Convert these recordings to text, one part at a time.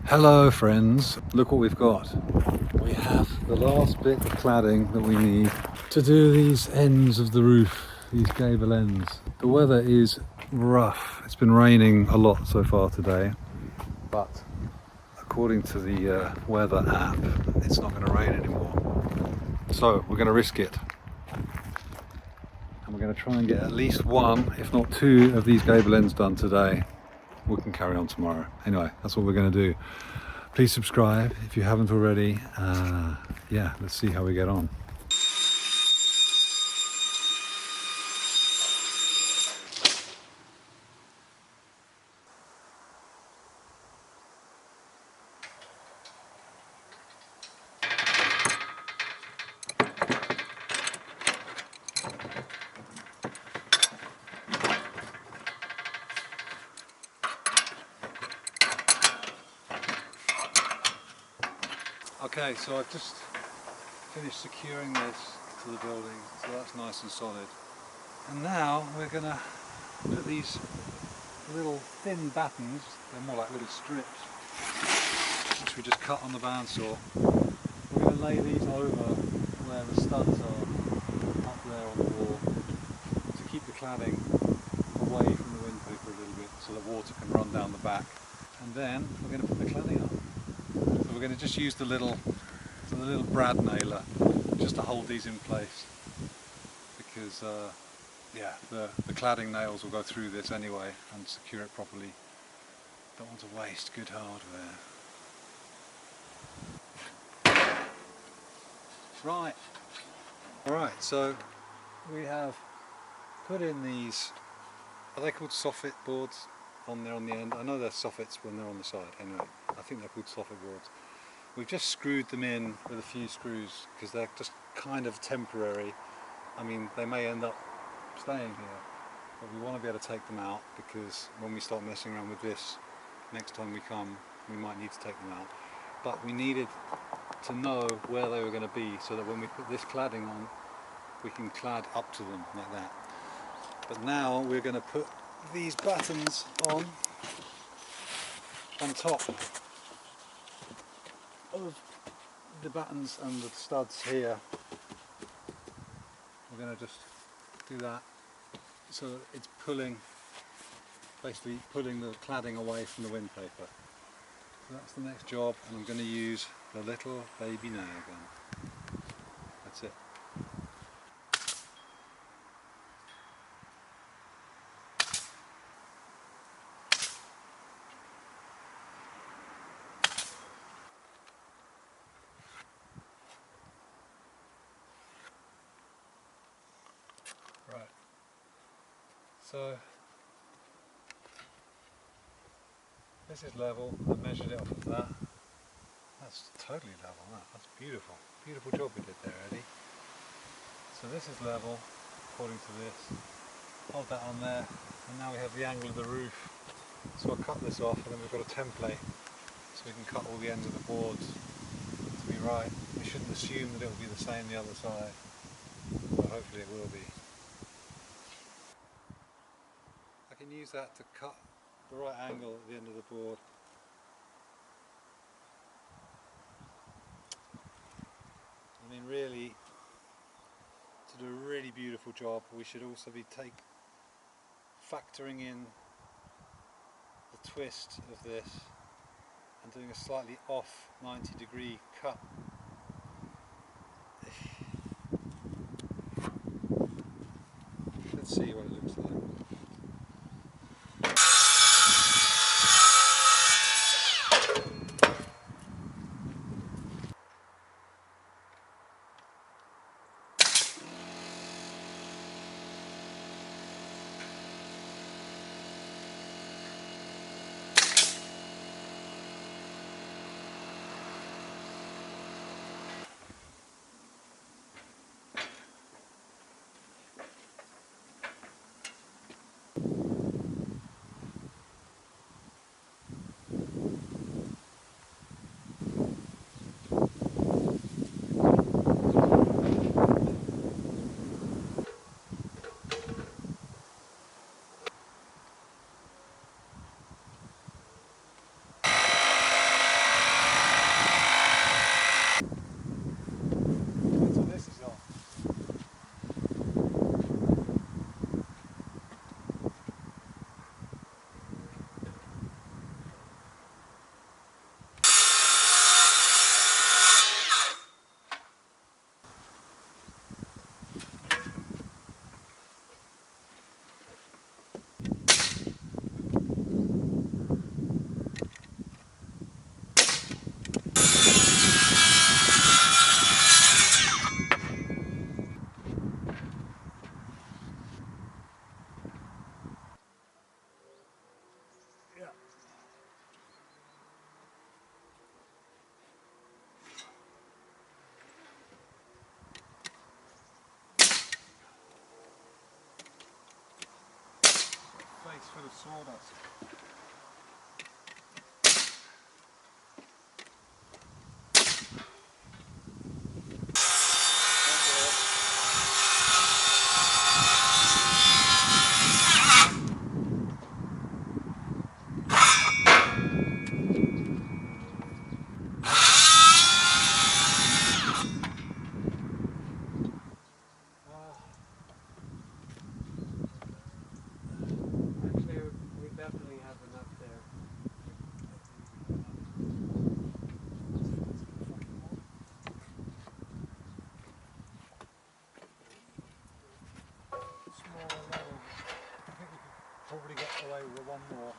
Hello friends, look what we've got. We have the last bit of cladding that we need to do these ends of the roof, these gable ends. The weather is rough. It's been raining a lot so far today, but according to the weather app, it's not going to rain anymore. So we're going to risk it. And we're going to try and get at least one, if not two, of these gable ends done today. We can carry on tomorrow. Anyway, that's what we're going to do. Please subscribe if you haven't already. Yeah, let's see how we get on. Okay, so I've just finished securing this to the building, so that's nice and solid. And now we're going to put these little thin battens, they're more like little strips, which we just cut on the bandsaw. We're going to lay these over where the studs are, up there on the wall, to keep the cladding away from the windpaper a little bit so that water can run down the back. And then we're going to put the cladding up. So we're going to just use the little brad nailer just to hold these in place, because yeah, the cladding nails will go through this anyway and secure it properly. Don't want to waste good hardware. Right. Alright, so we have put in these, are they called Soffit boards on there on the end? I know they're Soffits when they're on the side. Anyway, I think they're called Soffit boards. We've just screwed them in with a few screws because they're just kind of temporary. I mean, they may end up staying here, but we want to be able to take them out, because when we start messing around with this, next time we come, we might need to take them out. But we needed to know where they were going to be so that when we put this cladding on, we can clad up to them like that. But now we're going to put these battens on top of the battens and the studs here. We're going to just do that so that it's basically pulling the cladding away from the windpaper. So that's the next job, and I'm going to use the little baby nail gun. That's it. Right. So this is level. I measured it off of that. That's totally level. That's beautiful. Beautiful job we did there, Eddie. So this is level according to this. Hold that on there, and now we have the angle of the roof. So I'll cut this off, and then we've got a template, so we can cut all the ends of the boards to be right. We shouldn't assume that it will be the same the other side, but hopefully it will be. I can use that to cut the right angle at the end of the board. I mean, really, to do a really beautiful job, we should also be factoring in the twist of this and doing a slightly off 90-degree cut. Let's see what it looks like. bit of sawdust. Probably get away with one more.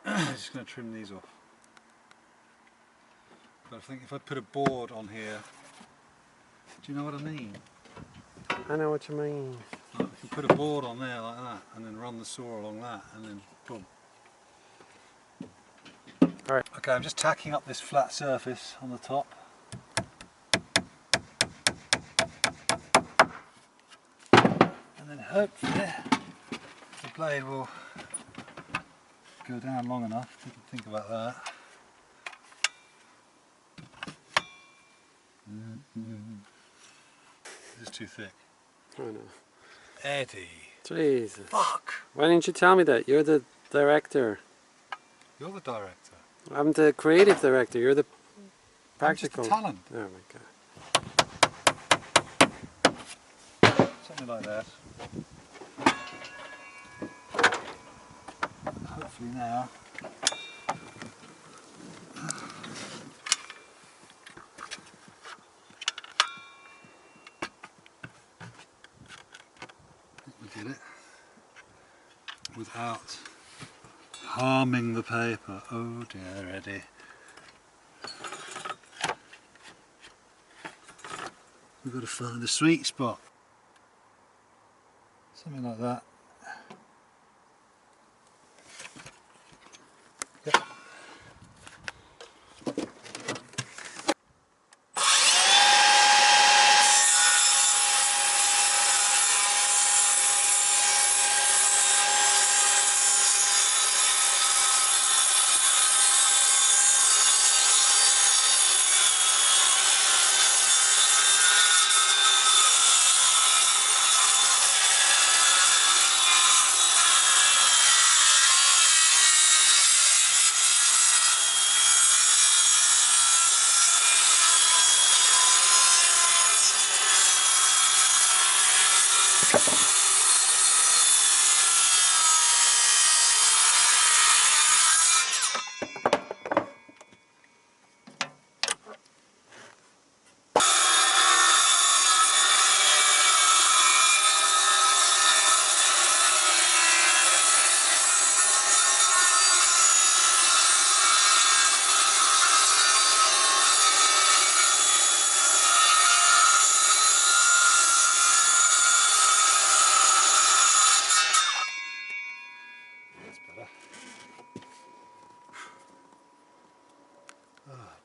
I'm just going to trim these off. But I think if I put a board on here, do you know what I mean? I know what you mean. Like, you can put a board on there like that, and then run the saw along that, and then boom. Alright. Okay, I'm just tacking up this flat surface on the top. And then hopefully the blade will go down long enough. Didn't think about that. This is too thick. I know. Eddie. Jesus. Fuck! Why didn't you tell me that? You're the director. You're the director. I'm the creative director. You're the practical. I'm just a talent. Oh my god. Something like that. Hopefully now. We did it without harming the paper. Oh dear, Eddie. We've got to find the sweet spot. Something like that. Yep.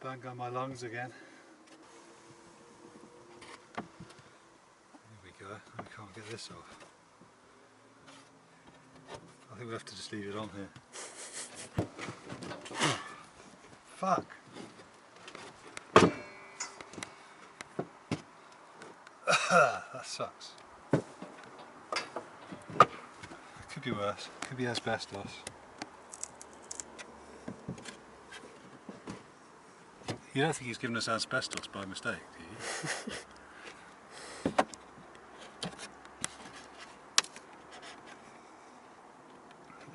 Bang on my lungs again. Here we go. We can't get this off. I think we'll have to just leave it on here. Fuck! That sucks. Could be worse. Could be asbestos. You don't think he's given us asbestos by mistake, do you?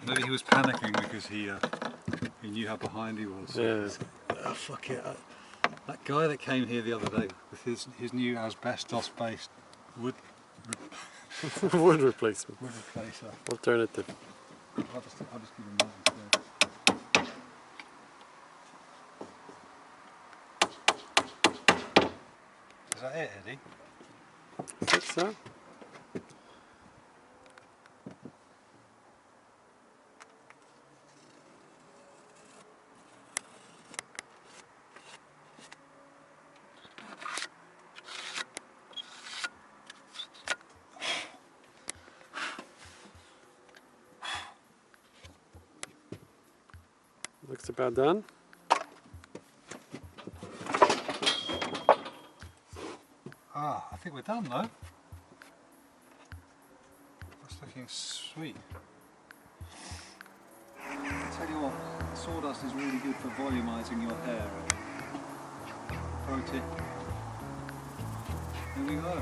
Maybe he was panicking because he knew how behind he was. Yeah. Oh, fuck it. That guy that came here the other day with his new asbestos-based wood Wood replacement. wood replacer. Alternative. I'll just give him that instead. Is that it, Eddie? I think so. Looks about done. Ah, I think we're done though. That's looking sweet. I tell you what, sawdust is really good for volumizing your hair. Pro tip. There we go.